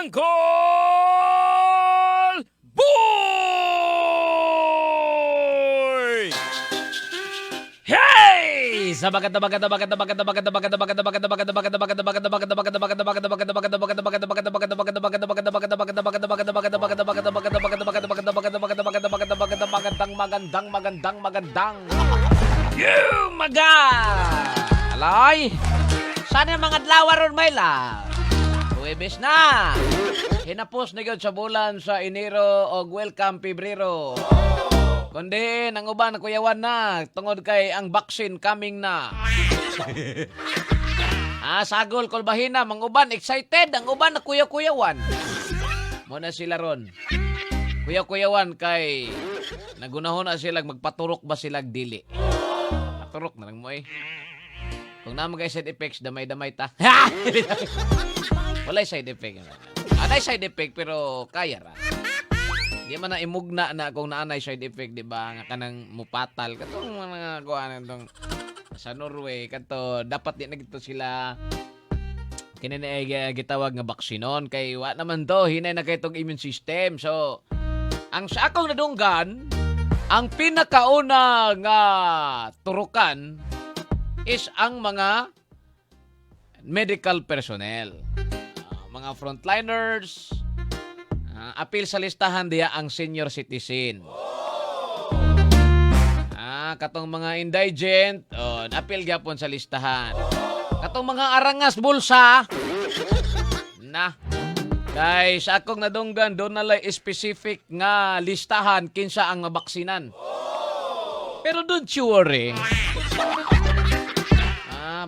Uncle Boy! Hey! Sa magandang you maga! Alay! Sana mga dlawa ron may la? Huwebes na! Hinapos na yun sa bulan sa Enero o welcome Pebrero. Kundi, nang uban na kuyawan na, tungod kay ang vaccine coming na. Sagol, kolbahina, mang uban, excited, ang uban na kuyawan. Muna sila ron. Kuyawan kay, nagunahon na sila, magpaturok ba sila dili? Paturok na lang mo eh. Kung naman kay side effects, damay-damay ta. Walay side effect. Anay side effect, pero kaya ra. Di man na imugna na kung naanay side effect, di ba? Nga kanang mupatal. Katong mga kuhaan itong sa Norway, kato, dapat di na gito sila kinina gitawag nga baksinon. Kay wa naman to, hinay na kay itong immune system. So, ang sa akong nadunggan, ang pinakauna nga turukan is ang mga medical personnel. Mga frontliners, apil sa listahan diya ang senior citizen. Katong mga indigent, apil gyapon sa listahan. Katong mga arangas bulsa, kay sa akong nadunggan, doon nalay specific nga listahan kinsa ang mabaksinan. Pero don't you worry.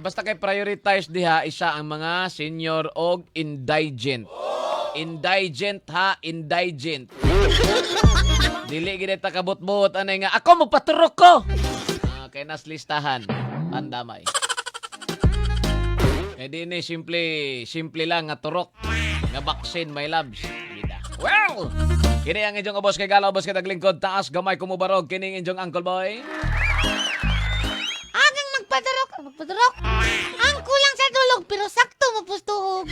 Basta kay prioritize diha, isa ang mga senior og indigent. Indigent ha, indigent. Dili gid ta kabot-bot anay nga ako magpaturok ko. Kay nas listahan, pandamay. Kay dinhi simple lang nga turok, nga vaccine my loves. Well, kini ang inyong ubos kay Gala, ubos kay taglingkod, taas gamay kumubarog, kini ang inyong Uncle Boy. Magpadurok. Ang kulang sa dulog pero sakto mapustuhog.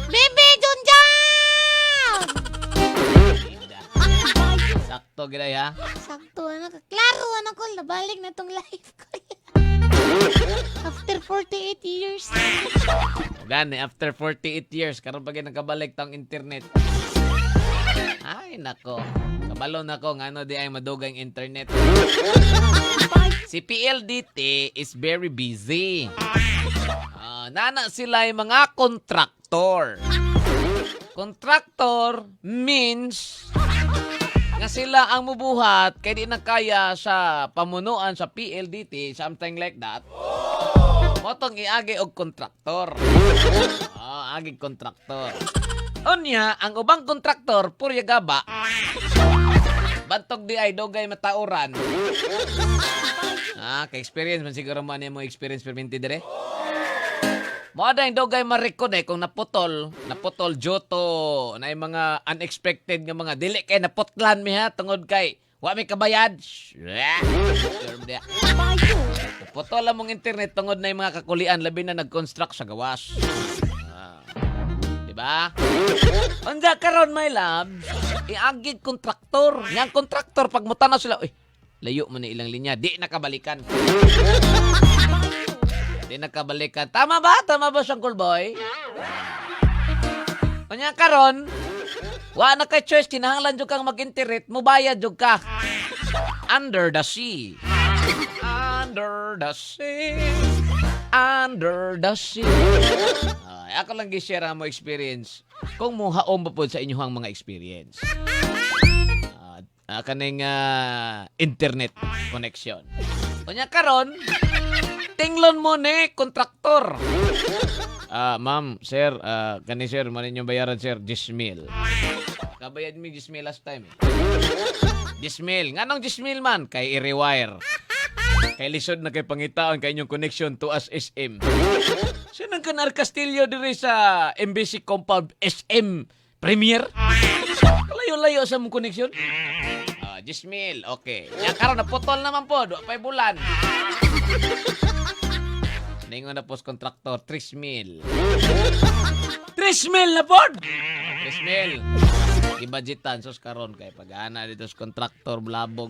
Bebe, Junjan! Sakto gid ha. Sakto, klaro ko, nabalik na tong life ko. After 48 years. Gani, after 48 years, karon pa gyud nakabalik tong internet. Ay, nako. Kabalo na ko, nga di ay madugang internet. Si PLDT is very busy. Nana sila yung mga kontraktor. Kontraktor means nga sila ang mubuhat kaya di na kaya sa pamunuan sa PLDT, something like that. Motong iagi og kontraktor. Agi kontraktor. Unya, ang ubang kontraktor, purya gaba. Bantog di ay dogay matauran. Ka-experience man siguro man mo experience perminti dire. Mo ada yung dogay marikod kung naputol joto na yung mga unexpected nga mga dili kay naputlan mi ha tungod kay wa may kabayad. Putol lang mong internet tungod na yung mga kakulian labi na nag-construct sa gawas. Diba? Anda karon my love, iagid kontraktor. Yang kontraktor pag mutanaw sila, layo mo na ilang linya, di nakabalikan. Di nakabalikan. Tama ba? Tama ba, Uncle Boy? Kanya karon, wa na kay choice, kinahanglan jud kang mag-internet, mubayad jud ka. Under the sea. Under the sea. Under the sea. Ako lang gi-share mo experience kung muhaom pa po sa inyong mga experience. Kaning internet connection. Kunya karon, tinglon mo ni kontraktor. Ma'am, sir, kani sir, man inyong bayaran sir, 10,000. Kabayad mi 10,000 last time. 10,000. Nganong 10,000 man? Kay i-rewire. Kay lisod na kay pangitaon kay inyong connection to us SM. Sinang Canar Castillo diri sa Embassy Compound SM Premier? Layo-layo sa mong connection. 10,000. Okay. Yan karon naputol naman po. 2 bulan. Ningon na post contractor 3,000. 3,000 Christmas na pod. Christmas. Gibudgetan sus karon kay pag-ana dito sa kontraktor blabog.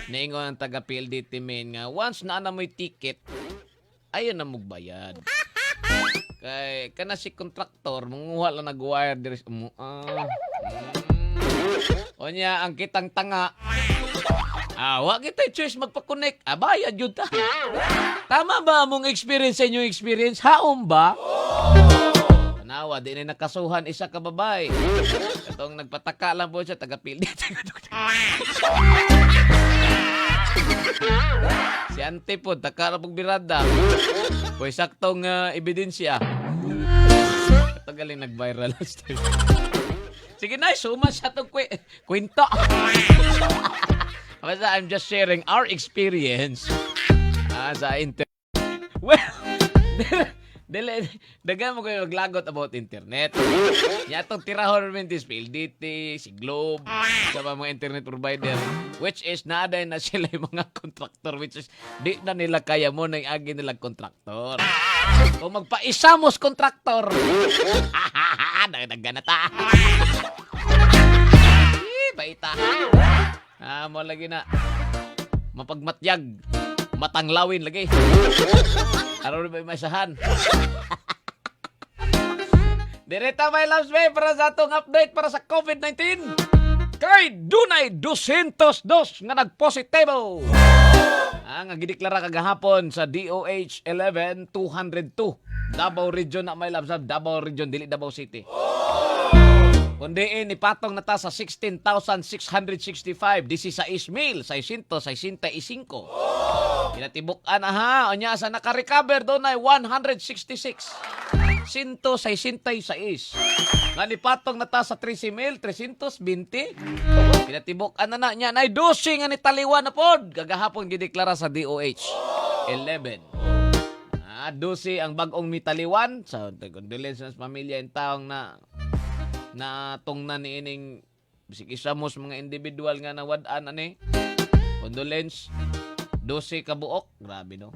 Niingon ang taga PLDT men nga once na mo'y ticket, ayon na magbayad. Kay kana si kontraktor munguha lang nag-wire diri sa Onya ang kitang tanga. Wa kita choice magpa-connect. Bayad jud ta. Tama ba among experience sa inyong experience? Haom ba? Tanawa, di na nakasuhan isa ka babay. Katong nagpataka lang po siya, taga-PLDT. Si Ante po, taka na pong birada. Kung saktong ebidensya. Ito galing nag-viral last time. Sige na, suma siya itong kwento. Basta I'm just sharing our experience sa internet. Well, dagan mo kayo maglagot about internet. Yatong tirahon rin this PLDT, si Globe, sa mga internet provider, which is naaday na sila yung mga contractor, which is di na nila kaya mo na yung agi nilang contractor. Kung magpaisamos contractor, nagganata. Baita. Mo lagi na mapagmatyag, matanglawin lagi. Araw na ba yung masahan? Direta my loves me para sa atong update para sa COVID-19. Kay dunay 202 nga nagpositibo. Nga gideklara kagahapon sa DOH 11-202. Davao Region na my loves, Davao Region, dili Davao City. Kundi ipatong na ta sa 16,665, 16,665. Kinatibuk-an ha, onya sa naka-recover doon ay 166. 166. Nga nipatong na ta sa 13,320. Kinatibuk-an na niya na 12 nga ni taliwan na pod. Gagahapon gideklara sa DOH 11. 12 ang bagong mitaliwan. So, condolences sa pamilya and taong na tong na niining bisig isa mo sa mga individual nga nawadaan ani. Condolence 12 ka buok, grabe no.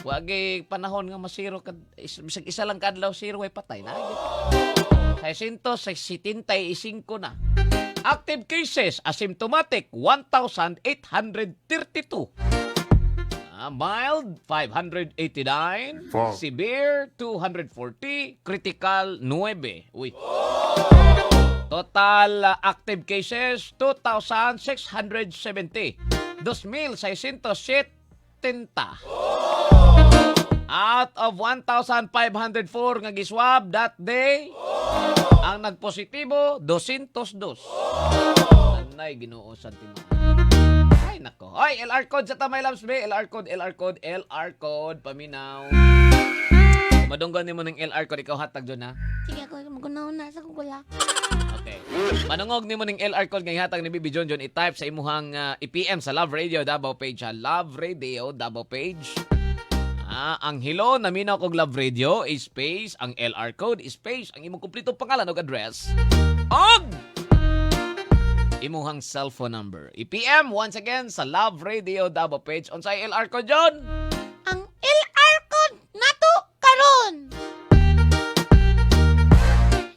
Wagi panahon nga masiro kad bisig isa lang kadlaw zero ay patay na. 675 na. Active cases asymptomatic 1,832. Mild 589, severe 240, critical 9. Uy. Total active cases 2,670. 2,670. Out of 1,504 nga giswab that day, ang nagpositibo 202. Anay Ginoo sa tinuod. Ay, nako. Ay, LR code sa tamay loves me. LR code, paminaw. Madunggan ni mo ng LR code, ikaw hatag dyan, ha? Sige ako, magunaw na sa kugula. Okay. Manungog ni mo ng LR code ngayong hatag ni Bibi John i-type sa imuhang IPM sa Love Radio Davao page, ha? Love Radio Davao page. Ang hello na minaw kog Love Radio is space, ang LR code is space, ang imong kumplitong pangalan o address. Imuhang cellphone number. IPM once again sa Love Radio Davao page. Unsay LR code John? Ang LR code nato karon.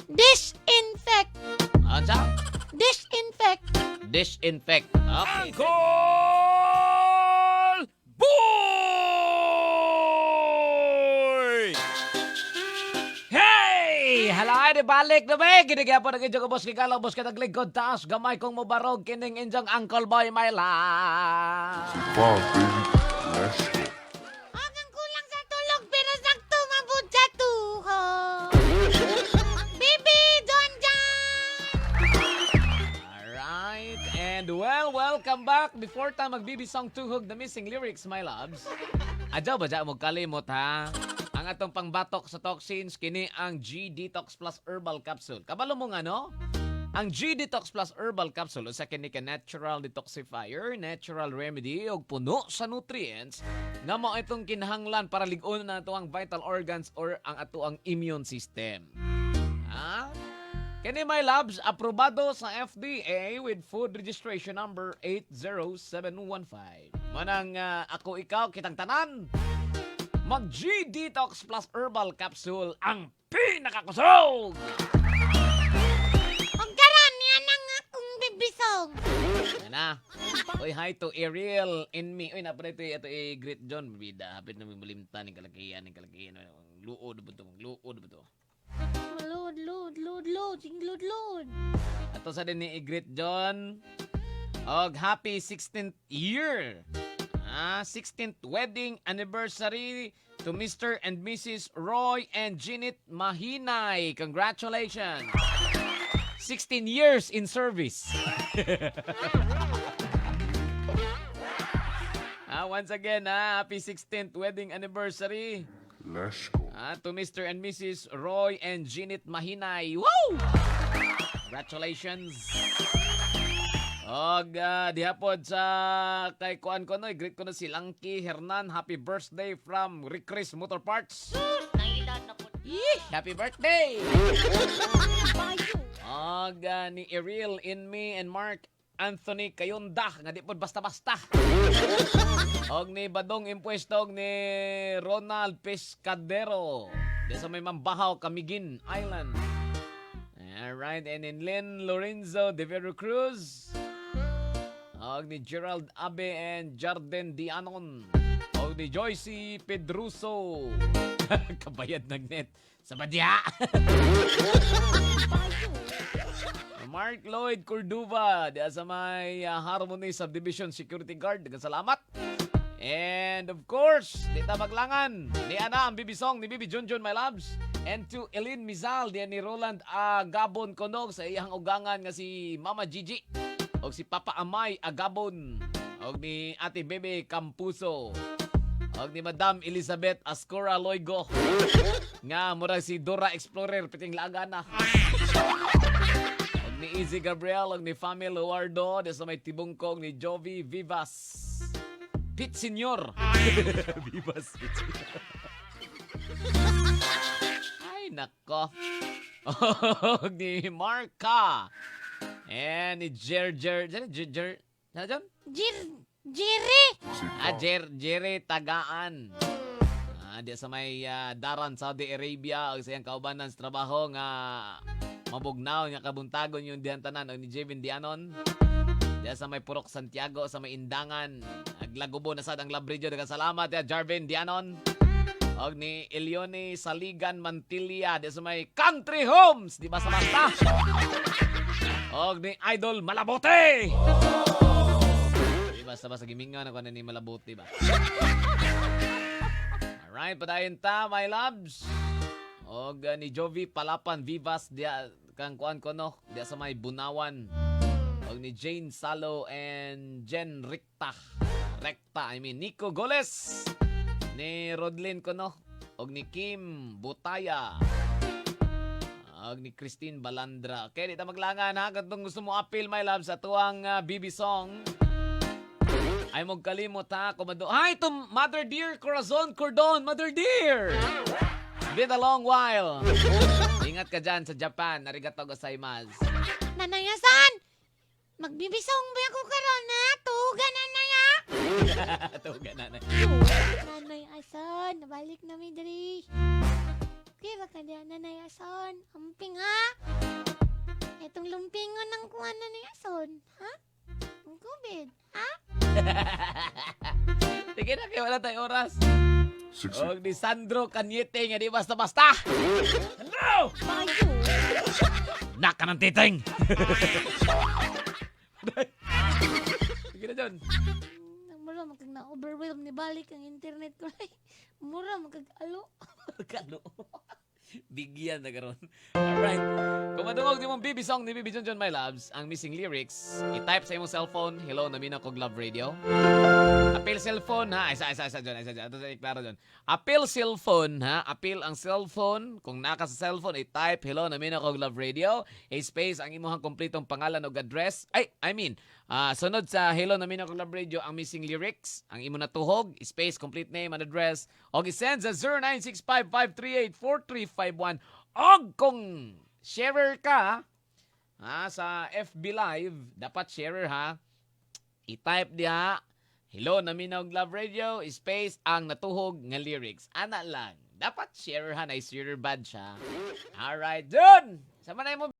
Disinfect. Ansa? Disinfect. Disinfect. Okay. Uncle Boy! Hey! Halay, di balik na ba? Ginigyan po ng inyong boss kikalaw, boss ka nagligod taas. Gamay kong mabarog, kining inyong Uncle Boy, my love. Wow, baby. Let's go. Agang kulang sa tulog pero sakto mabud sa tuhod. Bibi John John. Alright. And welcome back. Before tayo magbibi song tuhog the missing lyrics, my loves. Adyaw ba dyan mo kalimot, ha? Ang atong pangbatok sa toxins, kini ang G-Detox Plus Herbal Capsule. Kabalo mo nga, no? Ang G-Detox Plus Herbal Capsule, usa kini ka natural detoxifier, natural remedy, o puno sa nutrients, nga mo itong kinahanglan para ligon na ito ang vital organs or ang ato ang immune system. Ha? Kini my loves, aprobado sa FDA with food registration number 80715. Manang ako ikaw, kitang tanan. mag G-Detox Plus Herbal Capsule ang pinakakusog! Ang karan yan ang akong bibisong. Yan na. Oy, hi to Ariel in me. Oy, napala ito Great John. Bida, hapit na may malimtan ng kalakihan. Luod ba ito? Luod ba ito? Load. Ato sa din ni Great John. Og happy 16th year. 16th wedding anniversary to Mr. and Mrs. Roy and Jeanette Mahinay. Congratulations. 16 years in service. Once again, happy 16th wedding anniversary Let's go. to Mr. and Mrs. Roy and Jeanette Mahinay. Woo! Congratulations. Og dihapod sa kay kuan ko no, greet ko na si Langki Hernan. Happy birthday from Ricris Motor Parts. Happy birthday! Og ni Ariel in me and Mark Anthony Kayonda nga di pod basta-basta. Og ni Badong Impuesto og ni Ronald Pescadero. Di sa may Mambahaw, Camiguin Island. Alright, and in Lynn Lorenzo de Veracruz. Og ni Gerald Abe and Jarden Dianon. Og ni Joycey Pedruso. Kabayad ng net sa badya. Mark Lloyd Cordova diya sa may Harmony Subdivision Security Guard. Salamat. And of course, di ta maglangan. Ni Ana ang bibisong ni Bibi Junjun, my loves. And to Eileen Mizal, diya ni Roland Agabon Konog sa iyang ugangan nga si Mama Gigi. O si Papa Amay Agabon. O ni Ate Bebe Campuso. O ni Madam Elizabeth Ascora Loigo. Nga murag si Dora Explorer piting laagana. Og ni Easy Gabriel og ni Family Luardo sa may tibungkong ni Jovi Vivas. Pit Senior. Vivas Pit Senior. Ay nako. Og ni Marka. And ni Jer. Ano dyan? Jerry. Jerry Tagaan. Di sa may Daran, Saudi Arabia. O sa iyang kaubanan sa trabaho nga mabugnaw nga kabuntagon yung dihantanan. O ni Jevin Dianon. Di sa may Purok Santiago, sa may Indangan. Aglagubo na sad ang Labridyo. Dagang salamat ya Jarvin Dianon. Og ni Elione Saligan Mantilla. Di sa may Country Homes. Di basta-basta. Og ni Idol Malabote. Di basta-basta gimingan ako na ni Malabote ba? Alright, padayon ta, my loves. Og ni Jovi Palapan Vivas dia kang kuan ko no, dia sa may Bunawan. Og ni Jane Salo and Jen Recta, Nico Goles. Ni Rodlin ko no, og ni Kim Butaya. Og ni Christine Balandra. Okay, di ta maglangan ha, katong gusto mo appeal, my loves, sa tuwang BB song. Ay mong kalimot ha, kumado. Hi to Mother Dear Corazon Cordon, Mother Dear! Been a long while. Ingat ka dyan sa Japan. Arigato gozaimasu. Nanayasan! Magbibisong ba ako karon na? Tugan na na ya! Tugan na. Nanayasan, nabalik na mi diri. Kira ka diyan, nanayasan. Amping ha? Itong lumpingon ng kuwan na nayason. Ha? Ang COVID. Ha? Tingin na kayo, wala tayo oras. 60. Og ni Sandro Cañete nga di basta-basta. Hello! Bayo. Naka ng titing! Sige na dyan. Mura magkag na-overwhelm ni balik ang internet ko. Mura magkag-alo. Kalo. Bigyan na karon. Alright. Kung madungog di mong BB song ni BB John my loves, ang missing lyrics, i-type sa imong cellphone, hello, namin ako Love Radio. Appeal cellphone, ha? Isa dyan. Ito sa iklaro dyan. Appeal cellphone, ha? Appeal ang cellphone. Kung naka sa cellphone, i-type, hello, namin ako Love Radio. A-space, ang imong kompletong pangalan o address. Sunod sa hello, namin ako Love Radio, ang missing lyrics, ang imo natuhog, space, complete name and address. O i-send sa 0965-538-4351. Og kung sharer ka, sa FB Live, dapat sharer ha, i-type diha, Hello, naminaw Love Radio, space ang natuhog nga lyrics. Ana lang. Dapat share ha na share bad siya. Alright, dun! Sama na mo.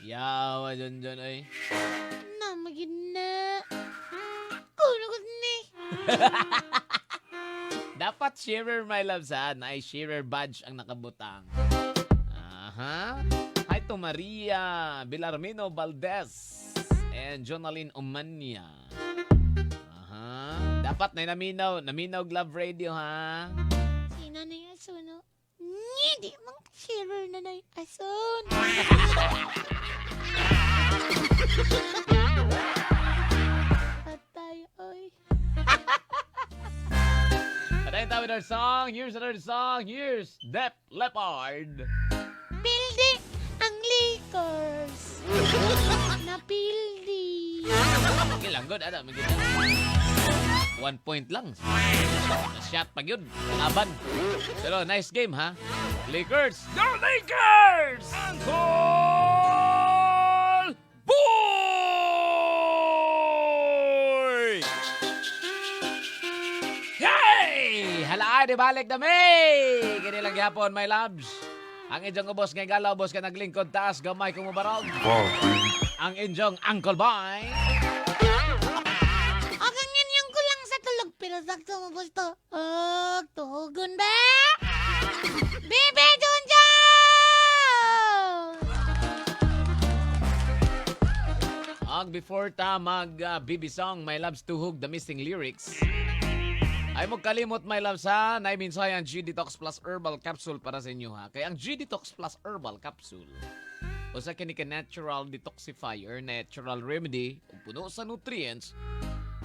Yawa dyan ay. Na, magina. Kuno ko ni. Dapat sharer my love saan ay sharer badge ang nakabutang. Aha. Hi to Maria Villarmino Valdez and Jonaline Omania. Aha. Dapat na naminaw Love Radio ha. Sino na yung asuno? Hindi mang shiver na na yung asun. Patay, oy. Patayin tayo with our song. Here's another song. Here's Def Leppard. Pildi ang Lakers. Napildi. Okay lang, good. Ano, magiging 1 point lang. Na-shot pag yun. Laban. Pero nice game, ha? Lakers. The Lakers! Uncle Boy! Hey! Halaay, di balik na may! Kini lang yapon, my loves. Ang inyong ubos nga galaw, boss ka naglingkod taas, gamay kong mubarog. Wow, baby. Ang inyong Uncle Boy. Ang ganyan ko lang sa tulog, pero sakto mo gusto. Tuhugon ba? Bebe Junjun! Ang before ta mag-BB song, My Loves Tuhog, The Missing Lyrics. Ay mo kalimot, my loves, ha. Naiminsay ang G-Detox Plus Herbal Capsule para sa inyo, ha. Kaya ang G-Detox Plus Herbal Capsule, o sa kini ka natural detoxifier, natural remedy, ug puno sa nutrients,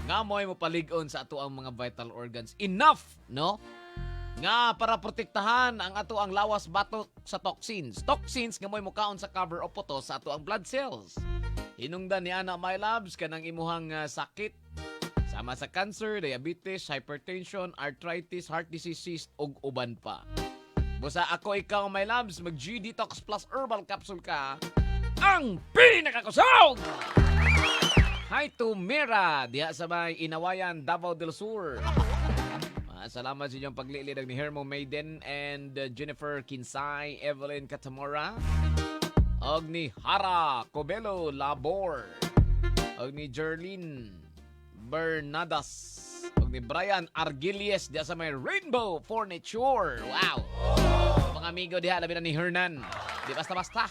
nga mo'y mapaligon sa ato ang mga vital organs. Enough, no? Nga para protektahan ang ato ang lawas batok sa toxins. Toxins nga mo'y mukaon sa cover o puto sa ato ang blood cells. Hinungdan ni Ana, my loves, kanang imuhang sakit, sama sa cancer, diabetes, hypertension, arthritis, heart disease, cyst, ug uban pa. Busa ako ikaw, my loves, mag G-Detox Plus Herbal Capsule ka, ang pinakakusog! Hi to Mira, diha sa may Inawayan, Davao del Sur. Salamat sa inyong paglilid ni Hermo Maiden and Jennifer Kinsay, Evelyn Catamora, og ni Hara Cobelo Labor, og ni Jerlyn Bernadas, og ni Brian Argilies diya sa may Rainbow Furniture. Wow! Mga amigo diha, labi na ni Hernan. Di basta-basta.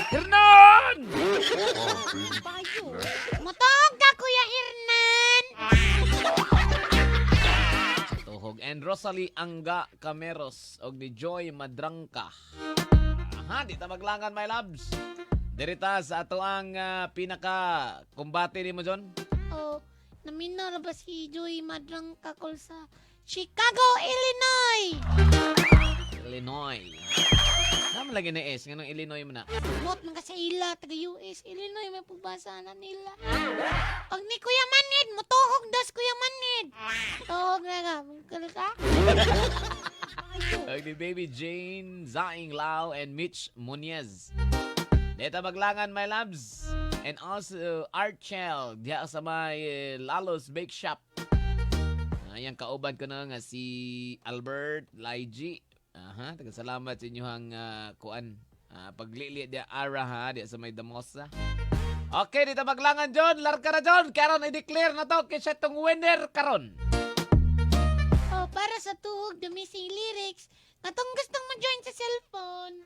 Hernan! Wow, baby. Bayo. Motog ka, Kuya Hernan! Tuhog and Rosalie Angga Cameros, og ni Joy Madrangka. Aha, di ta maglangan, my loves. Dirita sa ato ang pinaka-kumbate ni mo, John. Oh, naminaw ba si Joy Madrang Kakol sa Chicago, Illinois? Illinois. Naman lagi na S. Nga nung Illinois mo na. Mot mga sa ila, taga-US, Illinois, may pagbasa na nila. Pag ni Kuya Manid, mutuhog dos Kuya Manid. Tuhog na ka, magkala ka? Og ni Baby Jane, Zaing Lau, and Mitch Munez. Dito maglangan, my loves. And also, Archel, diya sa may Lalos Bake Shop. Ayan, kauban ko na nga si Albert Laiji. Aha, salamat sa inyong kuan. Paglili diya Ara, ha, diya sa may Damosa. Okay, dito maglangan, John. Larka na, John. Karon i-declare na to kasi itong winner karon. Oh, para sa tuhog, the missing lyrics, katong gustong mag-join sa cellphone,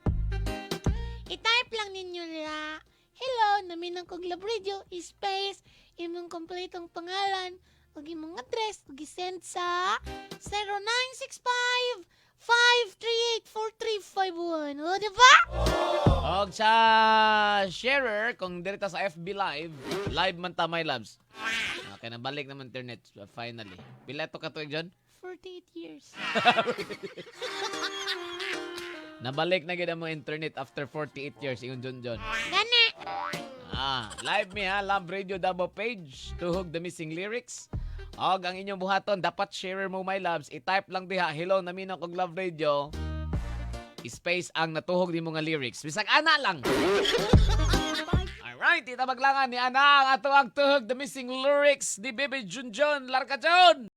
i-type lang ninyo nila, hello, namin ang Kuglab Radio, space, imong kompletong pangalan, ug imong address, ug i-send sa 0965-538-4351. O, diba? Og sa sharer, kung dirita sa FB live man ta, my loves. Okay, nabalik naman internet, finally. Pila ito katuig, John? 48 years. Nabalik na gid ang mga internet after 48 years, ingon John. Gana. Live me, ha, Love Radio Davao page, Tuhog the Missing Lyrics. Og ang inyong buhaton, dapat sharer mo, my loves. I-type lang diha, hello, namin ako Love Radio. Space ang natuhog ni mga lyrics. Bisag ana lang. Alright, ita maglangan ni Ana ang ato ang Tuhog the Missing Lyrics ni Baby Junjun. Larka, John!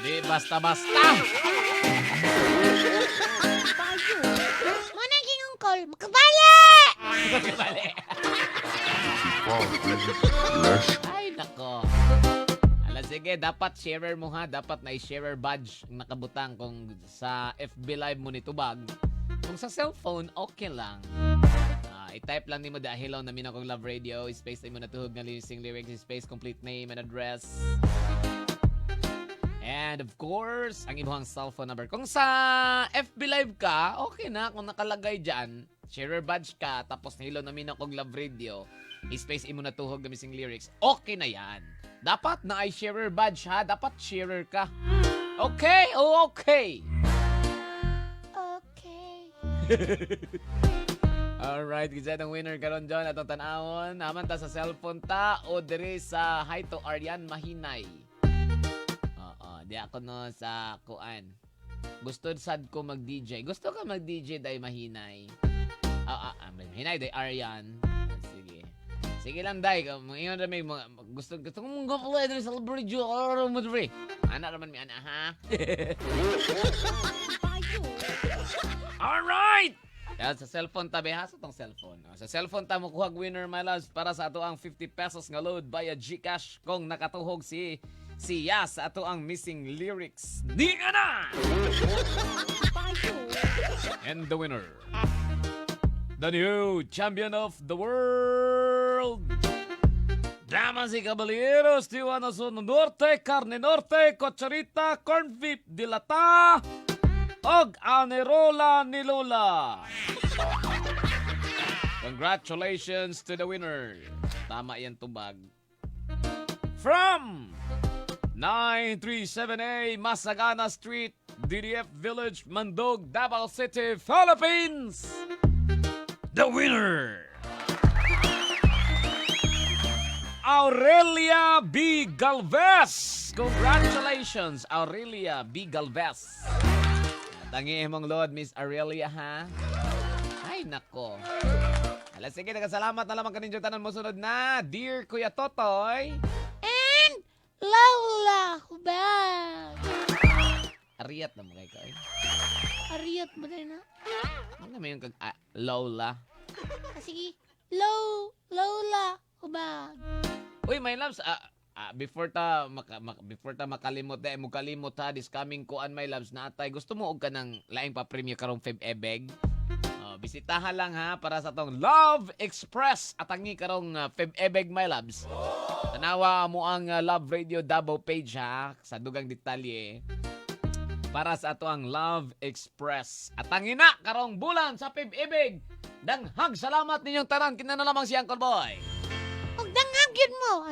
Di basta-basta. Mo na gingon call, makabali! Bali. Wow, baby. Flash. Ay, nako. Ala, sige, dapat sharer mo ha. Dapat na i-sharer badge ang nakabutang kung sa FB Live mo nitubag. Kung sa cellphone, okay lang. I-type lang ni mo dahil na mina kong Love Radio. Space na mo natuhog na listening lyrics. Space complete name and address. And of course, ang imuhang cellphone number. Kung sa FB Live ka, okay na. Kung nakalagay dyan, sharer badge ka, tapos nahilo na mina kong Love Radio. I-space imo natuhog na missing lyrics. Okay na yan. Dapat na ay sharer badge ha. Dapat sharer ka. Okay? Oh, okay. Okay. Alright, gisa ng winner karon John atong tan-awon. Naman ta sa cellphone ta o diri sa Hi to Aryan Mahinay. Oo, di ako no sa kuan. Gusto sad ko mag-DJ. Gusto ka mag-DJ dai Mahinay. Mahinay dai Aryan. Sige. Sige lang dai, ingon ra may gusto ko mong go-play diri sa Bridge or mo diri. Ana raman mi ana ha. Alright. Yan, sa cellphone tabi ha, sa tong cellphone. Sa cellphone ta mo kuhag winner my loves para sa ato ang 50 pesos nga load via GCash kung nakatuhog si Yas sa ato ang missing lyrics. Di na! And the winner, the new champion of the world, damas y caballeros, Tijuana Zona Norte, Carne Norte, Cocharita, Corn Beef, Dilata, og Anerola ni Lola. Congratulations to the winner. Tama yan tubag. From 937A Masagana Street, DDF Village, Mandog, Davao City, Philippines. The winner, Aurelia B. Galvez. Congratulations, Aurelia B. Galvez. Tangi mong load, Miss Aurelia, ha? Ay, nako. Alas, sige, nagkasalamat na lamang kaninyo tanan mo sunod na. Dear Kuya Totoy. And Lola Hubag. Ariyat na mo kay Koy. Ariyot mo din na. Ano naman yung Lola? Sige. Lola Hubag. Uy, my loves, before ta makalimot mo kalimot ha this coming kuan my loves na atay gusto mo og kanang laing pa premium karong Feb Ebeg. Bisitahan lang ha para sa tong Love Express atangi karong Feb Ebeg my loves. Tanawa mo ang Love Radio Davao page ha sa dugang detalye para sa ato ang Love Express. Atangi na karong bulan sa Feb Ebeg. Danghag salamat ninyong tanan kinahanglan lamang si Uncle Boy. Huwag dangag yun mo.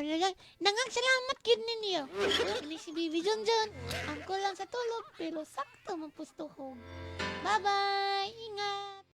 Dangag salamat yun ninyo. Ini si Bibi Junjun. Ang kulang sa tulog pero sakto mapustuhog. Bye-bye. Ingat.